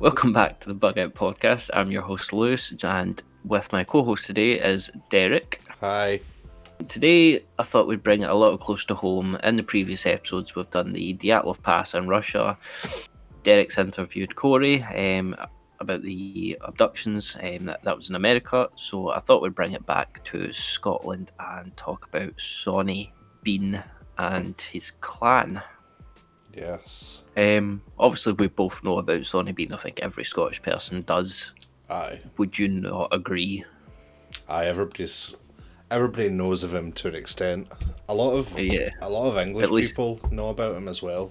Welcome back to the Bug Out Podcast. I'm your host Lewis, and with my co-host today is Derek. Hi. Today, I thought we'd bring it a little close to home. In the previous episodes, we've done the Dyatlov Pass in Russia. Derek's interviewed Corey about the abductions that was in America. So I thought we'd bring it back to Scotland and talk about Sawney Bean and his clan. Yes. Obviously, we both know about Sawney Bean. I think every Scottish person does. Aye. Would you not agree? Aye. Everybody knows of him to an extent. A lot of English people know about him as well.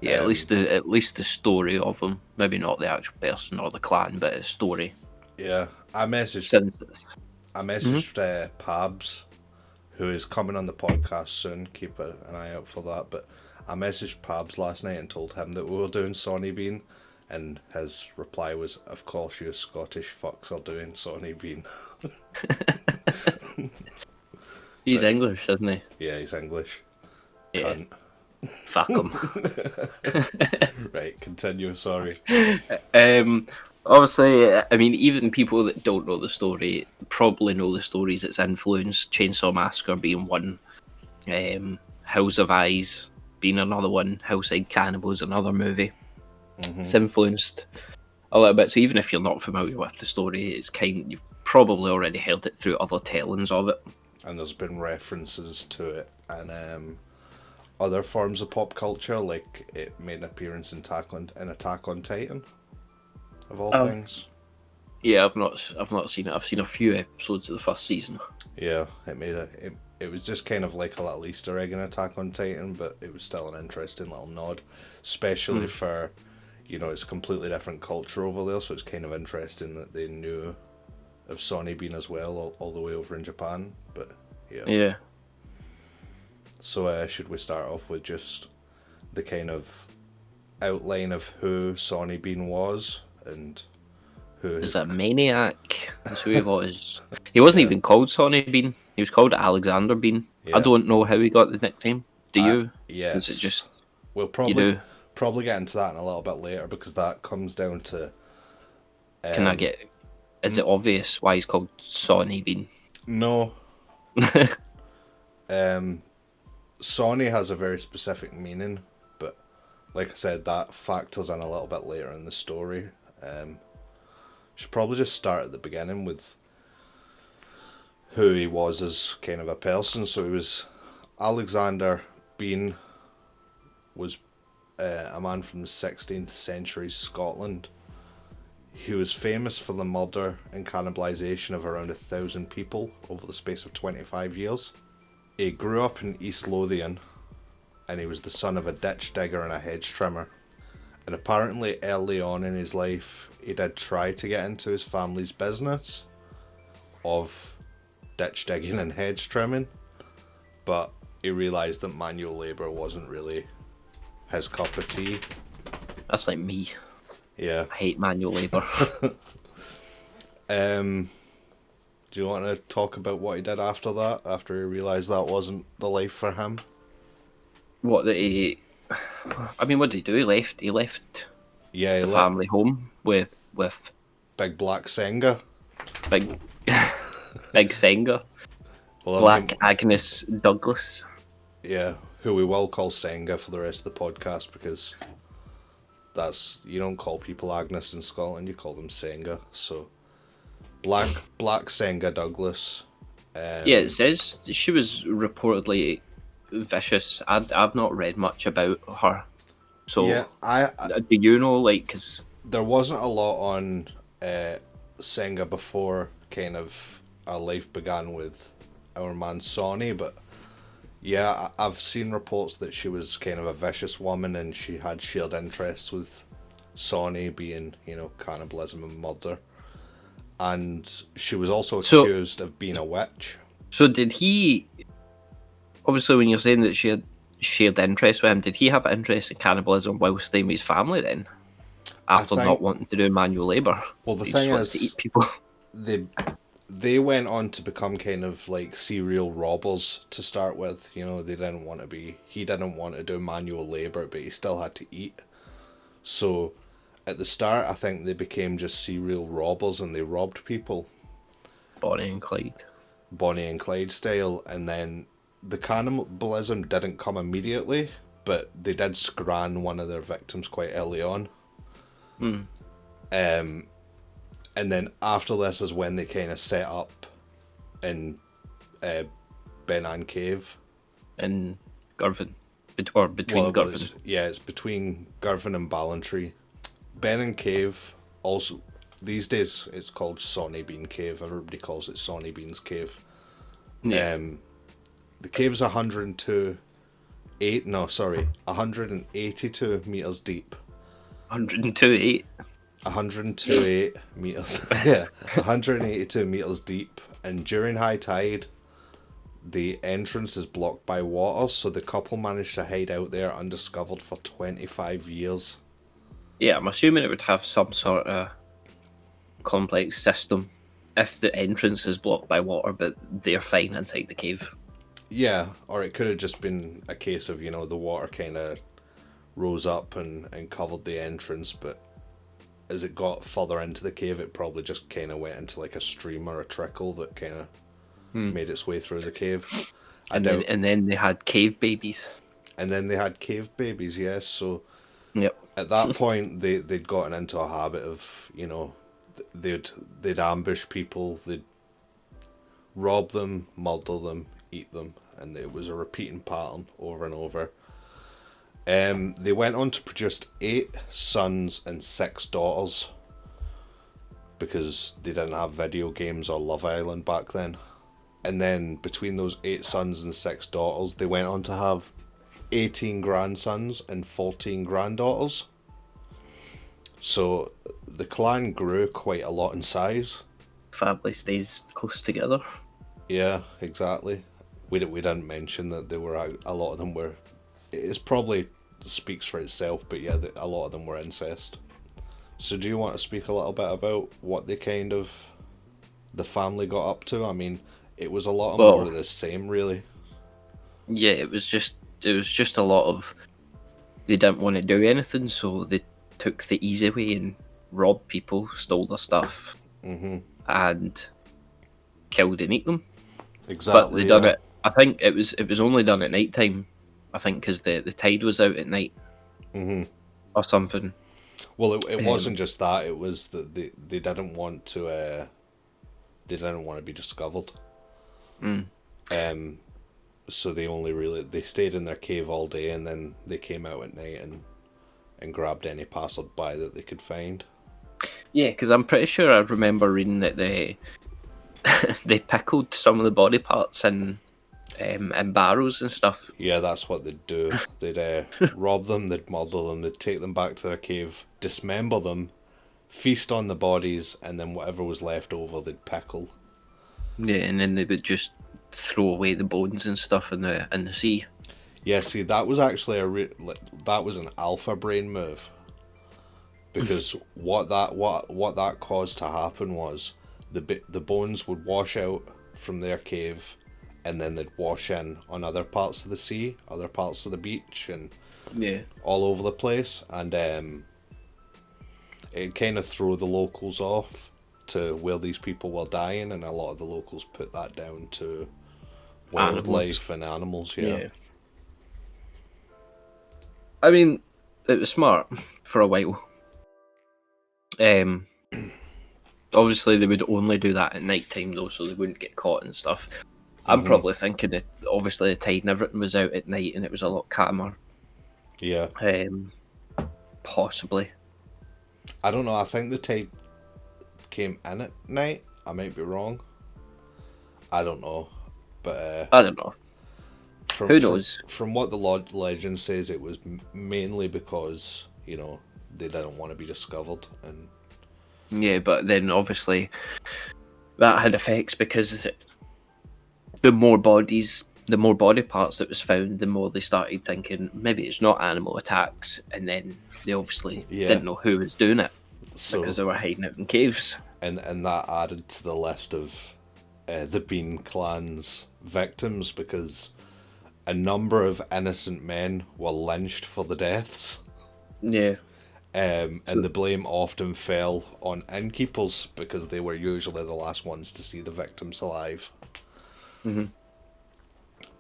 At least the story of him. Maybe not the actual person or the clan, but his story. Yeah. I messaged Pabs, who is coming on the podcast soon. Keep an eye out for that. But I messaged Pabs last night and told him that we were doing Sawney Bean, and his reply was, "Of course you Scottish fucks are doing Sawney Bean." He's English, isn't he? Yeah, he's English. Yeah. Cunt. Fuck him. Right, continue, sorry. Obviously, I mean, even people that don't know the story probably know the stories it's influenced. Chainsaw Massacre being one. House of Eyes being another one. Hillside Cannibal is another movie. Mm-hmm. It's influenced a little bit. So even if you're not familiar with the story, you've probably already heard it through other tellings of it. And there's been references to it and other forms of pop culture, like it made an appearance in Attack on Titan, of all things. Yeah, I've not seen it. I've seen a few episodes of the first season. Yeah, it was just kind of like a little Easter egg in Attack on Titan, but it was still an interesting little nod, especially for, it's a completely different culture over there, so it's kind of interesting that they knew of Sawney Bean as well, all the way over in Japan. But yeah. So should we start off with just the kind of outline of who Sawney Bean was and who is that maniac? That's who he was. He wasn't even called Sawney Bean. He was called Alexander Bean. Yeah. I don't know how he got the nickname. Do you? Yes. Is it just we'll probably get into that in a little bit later, because that comes down to. Can I get? Is it obvious why he's called Sawney Bean? No. Sawney has a very specific meaning, but like I said, that factors in a little bit later in the story. Should probably just start at the beginning with who he was as kind of a person. So he was Alexander Bean, was a man from the 16th century Scotland. He was famous for the murder and cannibalisation of around 1,000 people over the space of 25 years. He grew up in East Lothian, and he was the son of a ditch digger and a hedge trimmer. And apparently early on in his life, he did try to get into his family's business of ditch digging and hedge trimming, but he realised that manual labour wasn't really his cup of tea. That's like me. Yeah. I hate manual labour. Do you want to talk about what he did after that, after he realised that wasn't the life for him? What did he do? He left the family home with Big Black Senga. Big Senga. Well, Black Agnes Douglas. Yeah, who we will call Senga for the rest of the podcast, because you don't call people Agnes in Scotland, you call them Senga. So Black Senga Douglas. It says she was reportedly vicious. I've not read much about her. So yeah, do you know, because there wasn't a lot on Senga before kind of our life began with our man Sawney, but yeah, I've seen reports that she was kind of a vicious woman, and she had shared interests with Sawney, being, cannibalism and murder. And she was also accused of being a witch. So did he, obviously when you're saying that she had shared interest with him, did he have interest in cannibalism whilst staying with his family then? After not wanting to do manual labour? Well, the thing is, to eat people. They went on to become kind of like serial robbers to start with. He didn't want to do manual labour, but he still had to eat. So At the start, I think they became just serial robbers and they robbed people, Bonnie and Clyde. Bonnie and Clyde style, and then the cannibalism didn't come immediately, but they did scran one of their victims quite early on. Hmm. And then after this is when they kind of set up in Benan Cave. In Girvan. Between Girvan. It's between Girvan and Ballantree. Benan Cave, also, these days it's called Sawney Bean Cave. Everybody calls it Sawney Bean's Cave. Yeah. The cave's 182 metres deep. 102.8. 102.8 metres. Yeah, 182 metres deep. And during high tide, the entrance is blocked by water, so the couple managed to hide out there undiscovered for 25 years. Yeah, I'm assuming it would have some sort of complex system if the entrance is blocked by water, but they're fine inside the cave. Yeah, or it could have just been a case of, the water kind of rose up and covered the entrance, but as it got further into the cave, it probably just kind of went into like a stream or a trickle that kind of made its way through the cave. And then they had cave babies. And then they had cave babies, yes. So Yep. at that point, they'd gotten into a habit of, they'd ambush people, they'd rob them, murder them, eat them, and it was a repeating pattern over and over. They went on to produce 8 sons and 6 daughters because they didn't have video games or Love Island back then. And then between those 8 sons and 6 daughters, they went on to have 18 grandsons and 14 granddaughters. So the clan grew quite a lot in size. Family stays close together. Yeah, exactly. We didn't mention that there were a lot of them were. It probably speaks for itself, but yeah, a lot of them were incest. So do you want to speak a little bit about what the family got up to? I mean, it was a lot more of the same, really. Yeah, it was just a lot of, they didn't want to do anything, so they took the easy way and robbed people, stole their stuff, and killed and ate them. Exactly. But they done it. I think it was only done at night time. I think because the tide was out at night, or something. Well, it wasn't just that. It was that they didn't want to. They didn't want to be discovered. So they stayed in their cave all day, and then they came out at night and grabbed any passerby that they could find. Yeah, because I'm pretty sure I remember reading that they pickled some of the body parts in barrels and stuff. Yeah, that's what they'd do. They'd rob them, they'd murder them, they'd take them back to their cave, dismember them, feast on the bodies, and then whatever was left over, they'd pickle. Yeah, and then they would just throw away the bones and stuff in the sea. Yeah, see, that was actually that was an alpha brain move, because what that caused to happen was the bones would wash out from their cave, and then they'd wash in on other parts of the sea, other parts of the beach, and all over the place, and it kind of threw the locals off to where these people were dying, and a lot of the locals put that down to wildlife and animals. Yeah. I mean, it was smart for a while. Obviously, they would only do that at night time though, so they wouldn't get caught and stuff. I'm probably thinking that obviously the tide and everything was out at night, and it was a lot calmer. Yeah. Possibly. I don't know. I think the tide came in at night. I might be wrong. I don't know, but I don't know. Who knows? From what the legend says, it was mainly because they didn't want to be discovered, and yeah, but then obviously that had effects because the more body parts that was found, the more they started thinking maybe it's not animal attacks, and then they obviously didn't know who was doing it because they were hiding out in caves. And that added to the list of the Bean clan's victims, because a number of innocent men were lynched for the deaths. Yeah. And the blame often fell on innkeepers because they were usually the last ones to see the victims alive. Mm-hmm.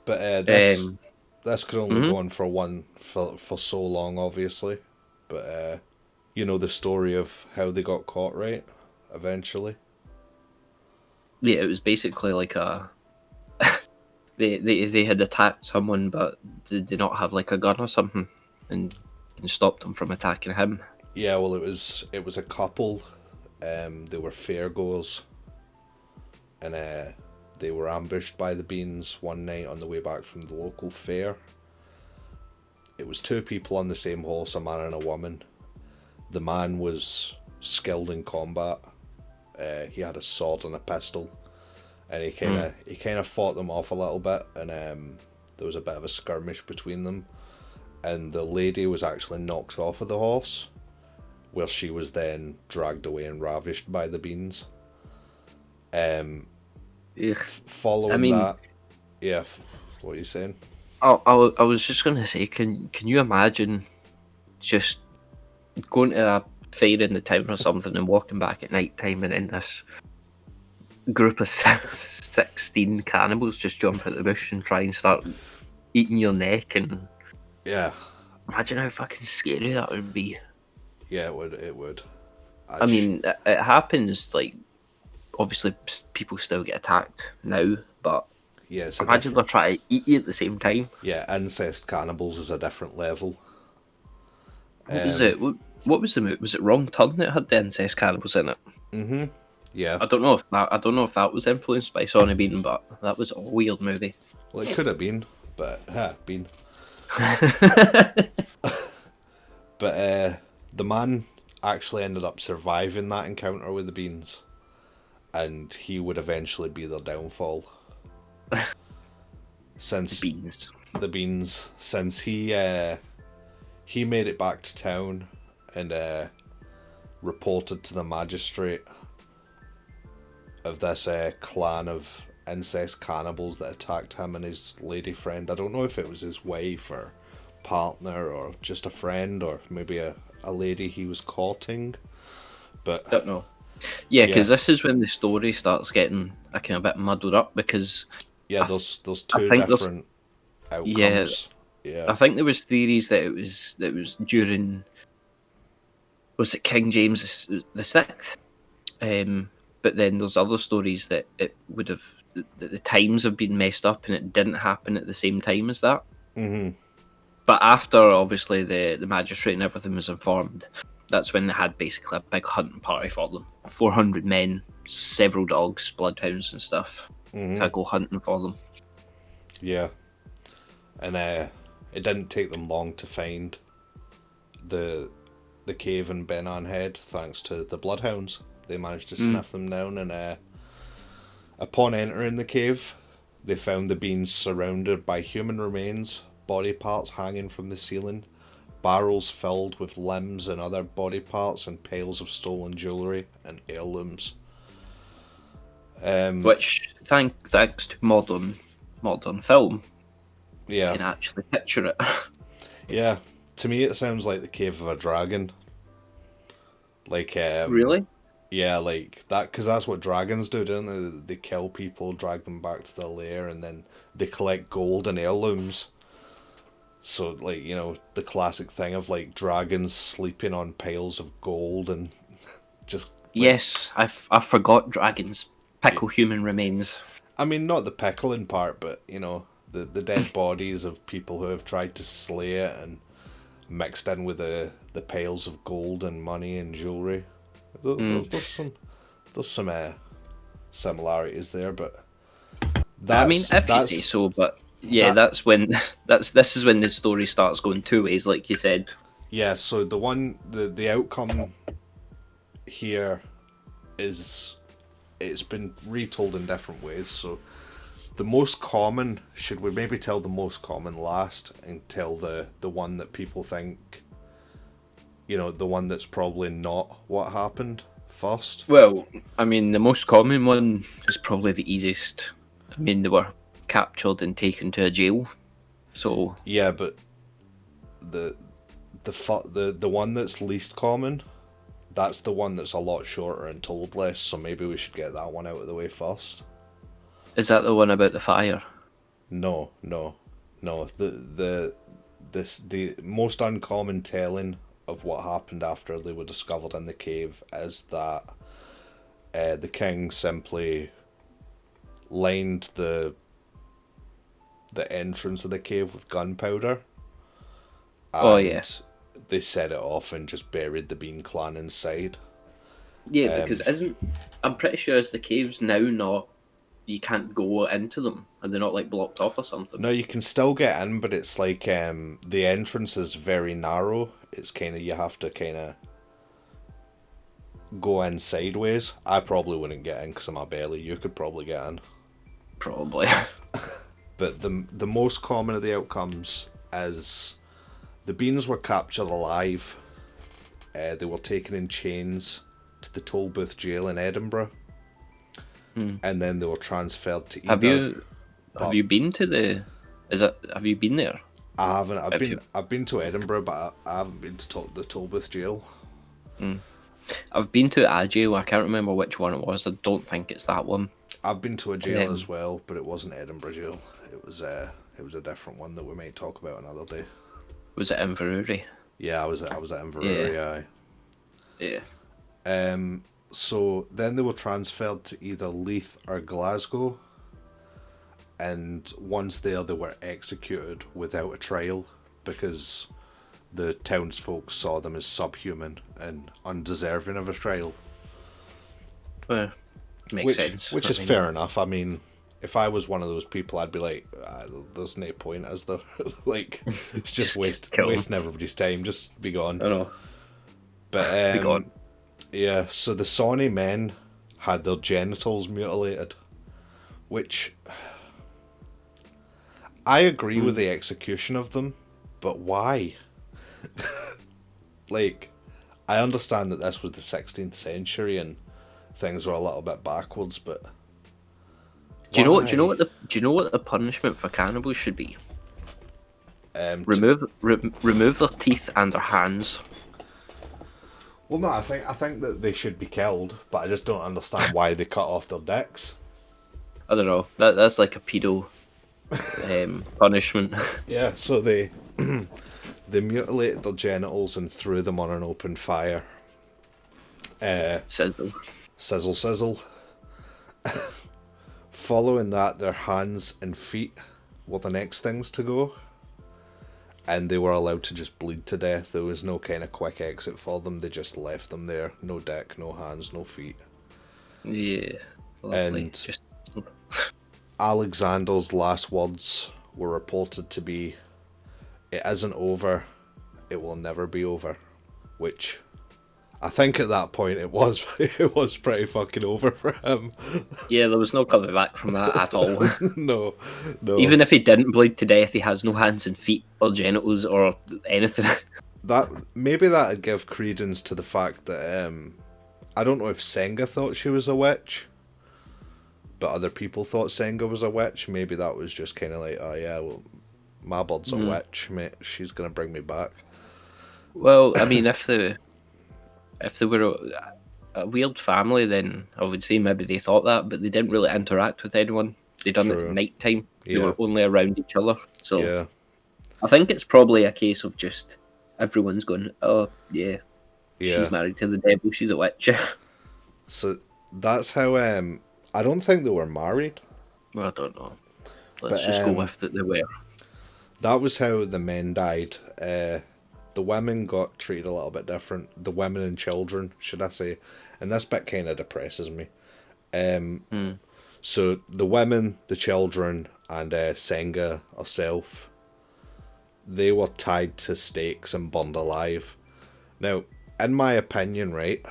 But this could only go on for so long, obviously. But you know the story of how they got caught, right? Eventually. Yeah, it was basically like a they had attacked someone, but did they not have like a gun or something, and stopped them from attacking him? Yeah, well, it was a couple. They were fairgoers, and they were ambushed by the Beans one night on the way back from the local fair. It was two people on the same horse, a man and a woman. The man was skilled in combat. He had a sword and a pistol, and he kind of fought them off a little bit, and there was a bit of a skirmish between them. And the lady was actually knocked off of the horse, where she was then dragged away and ravished by the Beans. Following that, yeah. What are you saying? I was just gonna say, can you imagine just going to a fair in the town or something and walking back at night time, and then this group of 16 cannibals just jump out the bush and try and start eating your neck? And yeah, imagine how fucking scary that would be. Yeah, it would. I mean, it happens, like, obviously people still get attacked now, but yeah, imagine they're trying to eat you at the same time. Yeah, incest cannibals is a different level. What was it? What was the movie? Was it Wrong Turn that had the incest cannibals in it? Mm-hmm. Yeah. I don't know if that was influenced by Sawney Bean, but that was a weird movie. Well, it could have been, but been. But the man actually ended up surviving that encounter with the Beans, and he would eventually be their downfall. Since the Beans, since he made it back to town and reported to the magistrate of this clan of incest cannibals that attacked him and his lady friend. I don't know if it was his wife or partner or just a friend or maybe a lady he was courting, but don't know. Yeah, because this is when the story starts getting a kind of bit muddled up, because there's two different outcomes. Yeah, I think there was theories that it was during, was it King James the Sixth? But then there's other stories that it would have, that the times have been messed up and it didn't happen at the same time as that. Mm-hmm. But after, obviously, the magistrate and everything was informed, that's when they had basically a big hunting party for them. 400 men, several dogs, bloodhounds and stuff, to go hunting for them. Yeah. And it didn't take them long to find the cave in Benan Head, thanks to the bloodhounds. They managed to sniff them down, and upon entering the cave, they found the Beans surrounded by human remains, body parts hanging from the ceiling, barrels filled with limbs and other body parts, and piles of stolen jewellery and heirlooms. Which, thanks to modern film, you can actually picture it. Yeah, to me it sounds like the cave of a dragon. Like, really? Yeah, like that, because that's what dragons do, don't they? They kill people, drag them back to their lair, and then they collect gold and heirlooms. So, like, you know, the classic thing of, like, dragons sleeping on piles of gold and just... Like, yes, I forgot dragons pickle human remains. I mean, not the pickling part, but, you know, the dead bodies of people who have tried to slay it and mixed in with the piles of gold and money and jewellery. There's some similarities there, but... I mean, if you say so, but... Yeah, this is when the story starts going two ways, like you said. Yeah, so the outcome here is, it's been retold in different ways. So the most common, should we maybe tell the most common last and tell the one that people think, you know, the one that's probably not what happened first? Well, I mean, the most common one is probably the easiest. I mean, they were captured and taken to a jail, so... Yeah, but the one that's least common, that's the one that's a lot shorter and told less, so maybe we should get that one out of the way first. Is that the one about the fire? No. The most uncommon telling of what happened after they were discovered in the cave is that the king simply lined the entrance of the cave with gunpowder. Oh yeah. They set it off and just buried the Bean clan inside. Yeah, because I'm pretty sure as the caves now not, you can't go into them. Are they not like blocked off or something? No, you can still get in, but it's like the entrance is very narrow. It's kind of, you have to kind of go in sideways. I probably wouldn't get in because of my belly. You could probably get in. Probably. But the most common of the outcomes is the Beans were captured alive. They were taken in chains to the Tolbooth jail in Edinburgh. And then they were transferred to either... Have you been to the... Have you been there? I haven't. I've been to Edinburgh, but I haven't been to the Tolbooth jail. I've been to a jail. I can't remember which one it was. I don't think it's that one. I've been to a jail as well, but it wasn't Edinburgh jail. It was a different one that we might talk about another day. Was it Inverurie? Yeah, I was at Inverurie. Yeah. So then they were transferred to either Leith or Glasgow, and once there they were executed without a trial because the townsfolk saw them as subhuman and undeserving of a trial. Well, makes sense. Which is fair enough. I mean, if I was one of those people, I'd be like, there's no point, is there? Like, it's just wasting everybody's time. Just be gone. I know. But be gone. Yeah, so the Sawney men had their genitals mutilated, which I agree with the execution of them, but why? Like, I understand that this was the 16th century and things were a little bit backwards, but do you know what the punishment for cannibals should be? Remove their teeth and their hands. Well, no, I think that they should be killed, but I just don't understand why they cut off their dicks. I don't know. That's like a pedo punishment. Yeah, so they they mutilated their genitals and threw them on an open fire. Sizzle. Sizzle, sizzle. Following that, their hands and feet were the next things to go. And they were allowed to just bleed to death. There was no kind of quick exit for them. They just left them there. No dick, no hands, no feet. Yeah, lovely. And just Alexander's last words were reported to be, "It isn't over. It will never be over." Which, I think at that point it was pretty fucking over for him. Yeah, there was no coming back from that at all. No. Even if he didn't bleed to death, he has no hands and feet or genitals or anything. Maybe that'd give credence to the fact that I don't know if Senga thought she was a witch, but other people thought Senga was a witch. Maybe that was just kind of like, oh yeah, well, my bird's a witch, mate. She's gonna bring me back. Well, I mean, if they were a weird family, then I would say maybe they thought that, but they didn't really interact with anyone. They done it at night time. They were only around each other. So yeah. I think it's probably a case of just everyone's going, oh yeah, she's married to the devil, she's a witch. So that's how I don't think they were married. Well, I don't know. Let's just go with that they were. That was how the men died. The women got treated a little bit different. The women and children, should I say. And this bit kind of depresses me. So the women, the children, and Senga herself, they were tied to stakes and burned alive. Now, in my opinion, right,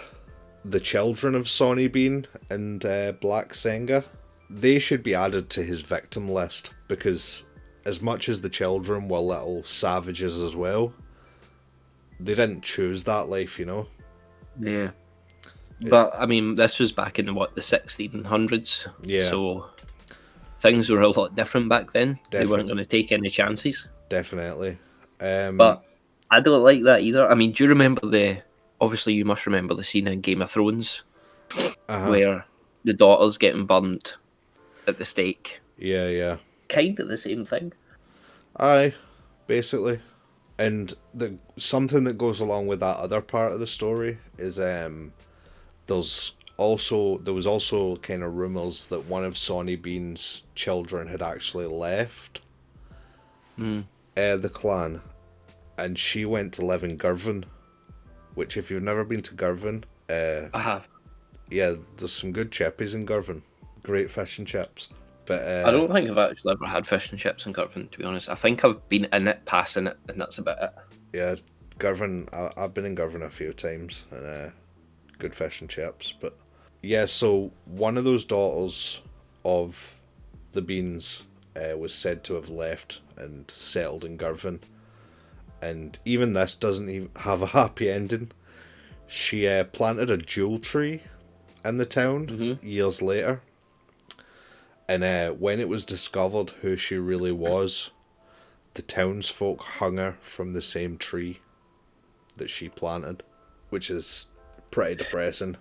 the children of Sawney Bean and Black Senga, they should be added to his victim list, because as much as the children were little savages as well, they didn't choose that life, you know? Yeah. But, I mean, this was back in, the 1600s? Yeah. So, things were a lot different back then. Definitely. They weren't going to take any chances. Definitely. But I don't like that either. I mean, do you remember obviously you must remember the scene in Game of Thrones where the daughter's getting burned at the stake? Yeah, yeah. Kind of the same thing. Aye, basically. And something that goes along with that other part of the story is there was also kind of rumours that one of Sawney Bean's children had actually left the clan, and she went to live in Girvan, which if you've never been to Girvan, I have. Yeah, there's some good chippies in Girvan. Great fish and chips. But I don't think I've actually ever had fish and chips in Girvan, to be honest. I think I've been in it, passing it, and that's about it. Yeah, Girvan, I've been in Girvan a few times, and good fish and chips. But yeah, so one of those daughters of the Beans was said to have left and settled in Girvan. And even this doesn't even have a happy ending. She planted a jewel tree in the town years later. And when it was discovered who she really was, the townsfolk hung her from the same tree that she planted, which is pretty depressing.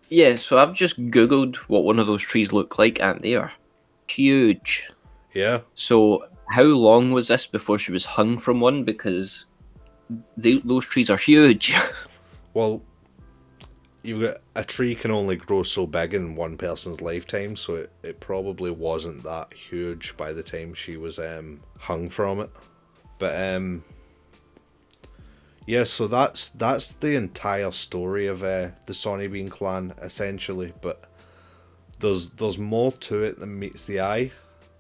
Yeah, so I've just Googled what one of those trees look like, and they are huge. Yeah. So how long was this before she was hung from one? Because those trees are huge. Well, you've got a tree can only grow so big in one person's lifetime, so it probably wasn't that huge by the time she was hung from it. But yeah, so that's the entire story of the Sawney Bean clan essentially. But there's more to it than meets the eye.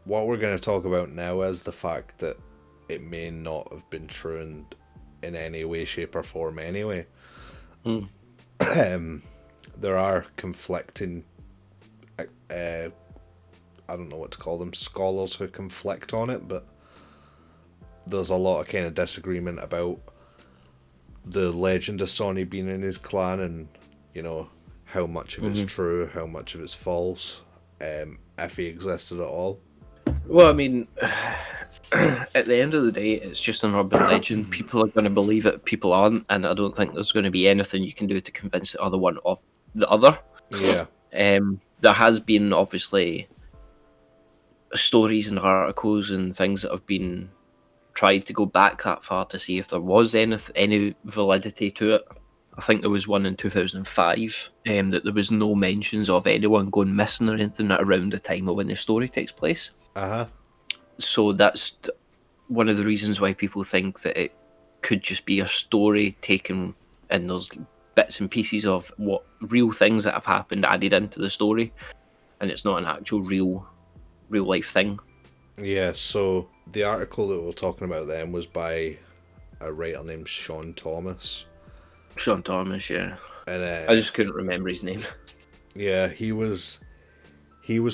What we're going to talk about now is the fact that it may not have been true in any way, shape, or form anyway. There are conflicting, I don't know what to call them, scholars who conflict on it, but there's a lot of kind of disagreement about the legend of Sawney Bean and his clan, and you know how much of it's true, how much of it's false, if he existed at all. Well, I mean, at the end of the day, it's just an urban legend. People are going to believe it, people aren't, and I don't think there's going to be anything you can do to convince the other one of the other. Yeah. There has been, obviously, stories and articles and things that have been tried to go back that far to see if there was any validity to it. I think there was one in 2005 that there was no mentions of anyone going missing or anything around the time of when the story takes place. So that's one of the reasons why people think that it could just be a story taken, and there's bits and pieces of what real things that have happened added into the story, and it's not an actual real life thing. Yeah, so the article that we're talking about then was by a writer named Sean Thomas. Sean Thomas, yeah. And I just couldn't remember his name. Yeah, he was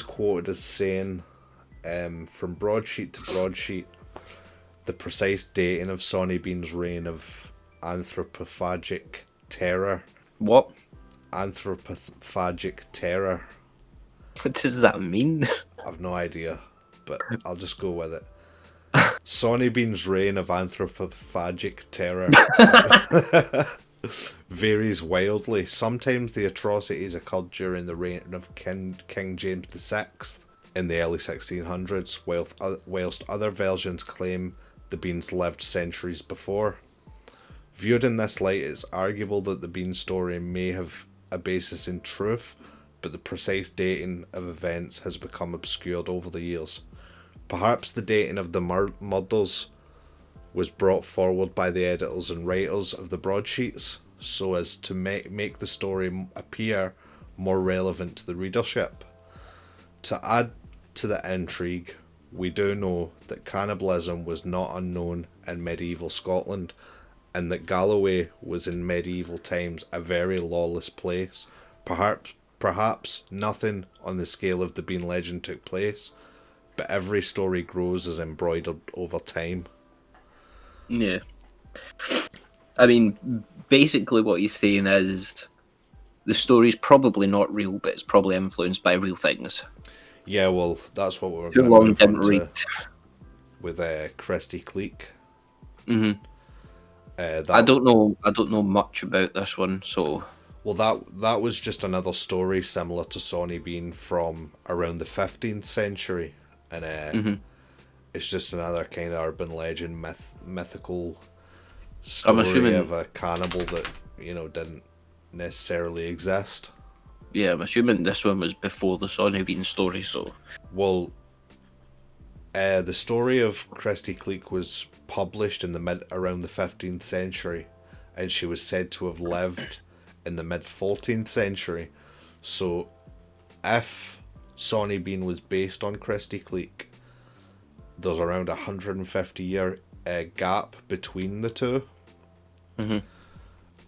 quoted as saying, from broadsheet to broadsheet, the precise dating of Sawney Bean's reign of anthropophagic terror. What? Anthropophagic terror. What does that mean? I've no idea, but I'll just go with it. Sawney Bean's reign of anthropophagic terror varies wildly. Sometimes the atrocities occurred during the reign of King James VI in the early 1600s, whilst other versions claim the Beans lived centuries before. Viewed in this light, it's arguable that the Bean story may have a basis in truth, but the precise dating of events has become obscured over the years. Perhaps the dating of the murders was brought forward by the editors and writers of the broadsheets so as to make the story appear more relevant to the readership. To add to the intrigue, we do know that cannibalism was not unknown in medieval Scotland, and that Galloway was in medieval times a very lawless place. Perhaps nothing on the scale of the Bean legend took place, but every story grows as embroidered over time. Yeah. I mean, basically what he's saying is the story's probably not real, but it's probably influenced by real things. Yeah, well, that's what we're Too long didn't read. with Christy Cleek. Mm-hmm. I don't know. I don't know much about this one, so Well, that was just another story similar to Sawney Bean from around the 15th century, and it's just another kind of urban legend, mythical I'm story assuming. of a cannibal that didn't necessarily exist. Yeah, I'm assuming this one was before the Sawney Bean story. So Well, the story of Christy Cleek was published in the around the 15th century, and she was said to have lived in the mid 14th century. So, if Sawney Bean was based on Christy Cleek, there's around 150-year gap between the two.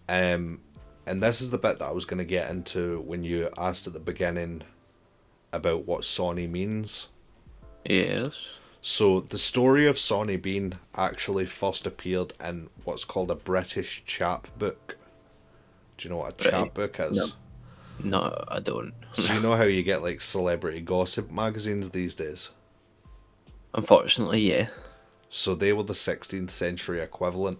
And this is the bit that I was going to get into when you asked at the beginning about what Sawney means. yes. So the story of Sawney Bean actually first appeared in what's called a British chapbook. Do you know what a chapbook is? No, I don't. So you know how you get like celebrity gossip magazines these days? Unfortunately, yeah. So they were the 16th century equivalent.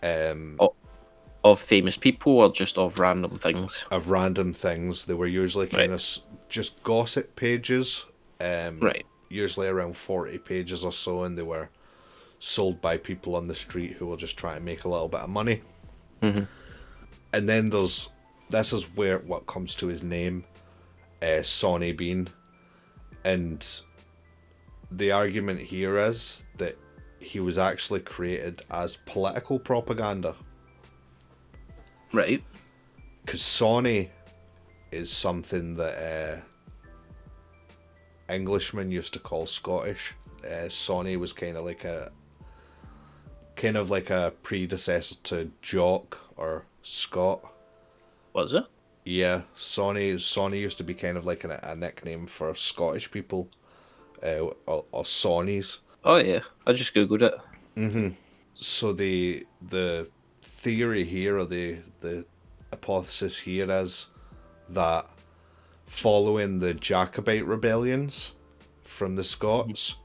Of famous people or just of random things? Of random things. They were usually kind of just gossip pages. Right. Usually around 40 pages or so, and they were sold by people on the street who were just trying to make a little bit of money. And then this is where what comes to his name, Sawney Bean, and the argument here is that he was actually created as political propaganda. Right. Because Sawney is something that Englishmen used to call Scottish. Sawney was kind of like a predecessor to Jock or Scot. Was it? Yeah, Sawney used to be kind of like a nickname for Scottish people, or Sawney's. Oh yeah, I just googled it. So the theory here, or the hypothesis here, is that following the Jacobite rebellions from the Scots,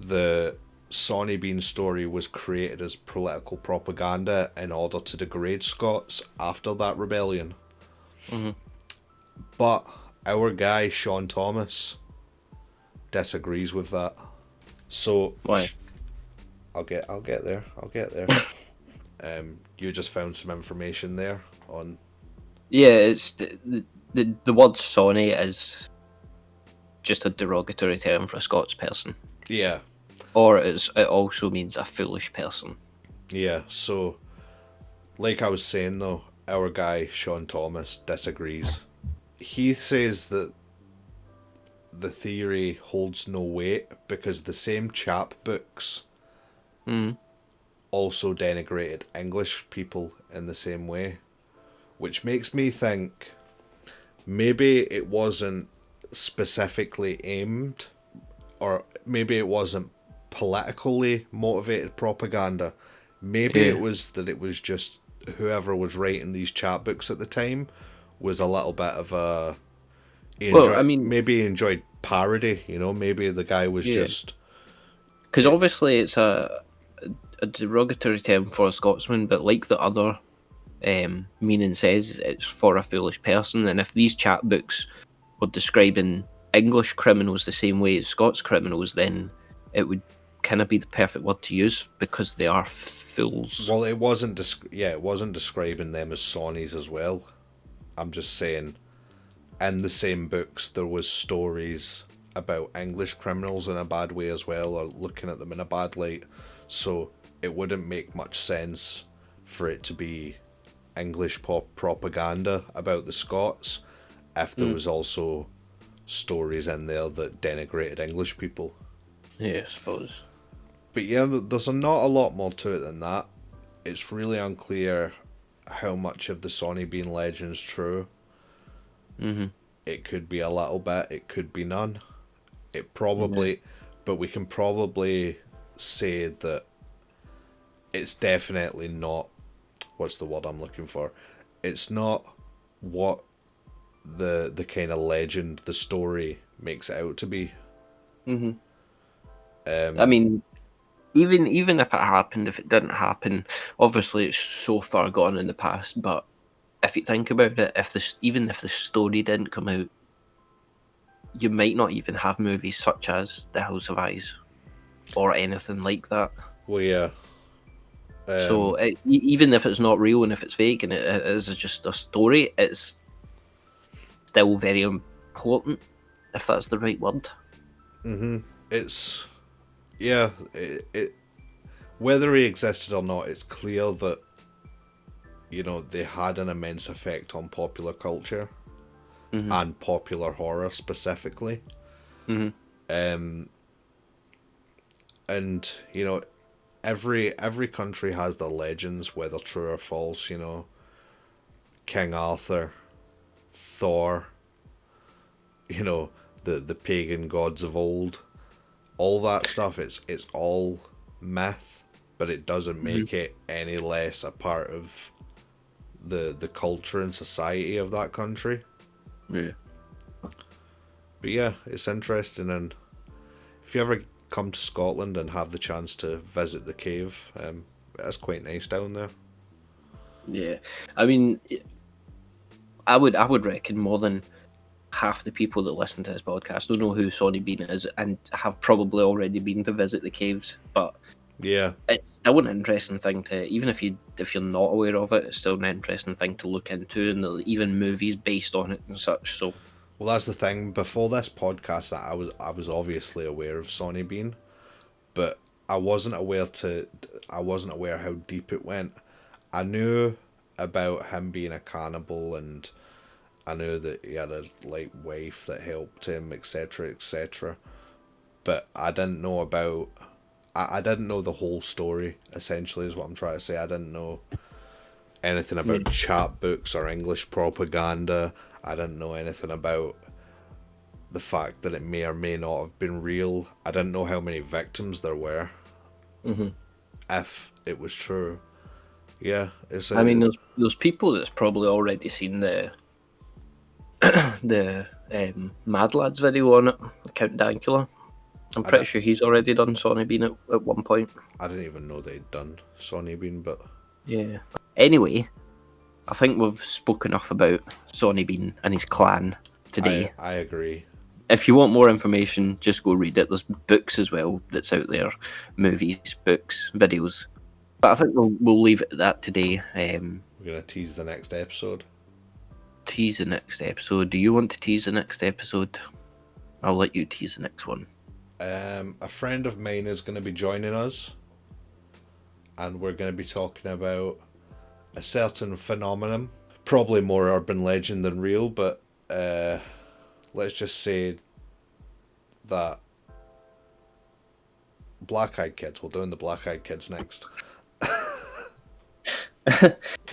the Sawney Bean story was created as political propaganda in order to degrade Scots after that rebellion. But our guy Sean Thomas disagrees with that. So Why? I'll get there. You just found some information there on. Yeah, it's the word Sawney is just a derogatory term for a Scots person. Yeah. Or it also means a foolish person. Yeah, so like I was saying though, our guy Sean Thomas disagrees. He says that the theory holds no weight because the same chapbooks also denigrated English people in the same way, which makes me think maybe it wasn't specifically aimed, or maybe it wasn't politically motivated propaganda. Maybe it was that it was just whoever was writing these chapbooks at the time was a little bit of a... maybe he enjoyed parody, maybe the guy was just... Because obviously it's a derogatory term for a Scotsman, but like the other meaning says, it's for a foolish person. And if these chapbooks were describing English criminals the same way as Scots criminals, then it would kind of be the perfect word to use because they are fools. Well, it wasn't describing them as Sawneys as well. I'm just saying, in the same books, there was stories about English criminals in a bad way as well, or looking at them in a bad light. So it wouldn't make much sense for it to be English propaganda about the Scots if there was also stories in there that denigrated English people. Yeah, I suppose. But yeah, there's not a lot more to it than that. It's really unclear how much of the Sawney Bean legend's true. It could be a little bit, it could be none. It probably, but we can probably say that it's definitely not, what's the word I'm looking for? It's not what the kind of legend, the story makes it out to be. I mean, even if it happened, if it didn't happen, obviously it's so far gone in the past. But if you think about it, even if the story didn't come out, you might not even have movies such as The House of Eyes or anything like that. Well, yeah. So even if it's not real and if it's fake and it is just a story, it's still very important, if that's the right word. It's it whether he existed or not, it's clear that they had an immense effect on popular culture and popular horror specifically. And every country has their legends, whether true or false. King Arthur, Thor, the pagan gods of old, all that stuff. It's all myth, but it doesn't make it any less a part of the culture and society of that country. Yeah. But yeah, it's interesting, and if you ever come to Scotland and have the chance to visit the cave, it's quite nice down there. Yeah, I mean, I would reckon more than half the people that listen to this podcast don't know who Sawney Bean is and have probably already been to visit the caves. But yeah, it's still an interesting thing to, even if you're not aware of it, it's still an interesting thing to look into, and even movies based on it and such. So. Well, that's the thing. Before this podcast, I was obviously aware of Sawney Bean, but I wasn't aware how deep it went. I knew about him being a cannibal, and I knew that he had a wife that helped him, etc., etc. But I didn't know about. I didn't know the whole story. Essentially, is what I'm trying to say. I didn't know anything about chapbooks or English propaganda. I didn't know anything about the fact that it may or may not have been real. I didn't know how many victims there were. If it was true. Yeah, I mean, there's people that's probably already seen the Mad Lads video on it, Count Dankula. I'm pretty sure he's already done Sawney Bean at one point. I didn't even know they'd done Sawney Bean, but... Yeah. Anyway, I think we've spoken enough about Sawney Bean and his clan today. I agree. If you want more information, just go read it. There's books as well that's out there. Movies, books, videos. But I think we'll leave it at that today. We're going to tease the next episode. Tease the next episode. Do you want to tease the next episode? I'll let you tease the next one. A friend of mine is going to be joining us, and we're going to be talking about a certain phenomenon, probably more urban legend than real, but let's just say that Black-Eyed Kids, we're doing the Black-Eyed Kids next.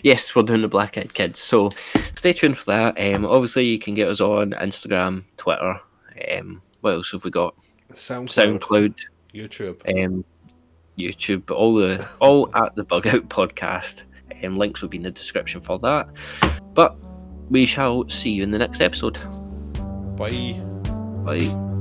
Yes, we're doing the Black-Eyed Kids, so stay tuned for that. Obviously you can get us on Instagram, Twitter, what else have we got? SoundCloud, YouTube, all at the Bug Out Podcast. Links will be in the description for that. But we shall see you in the next episode. Bye. Bye.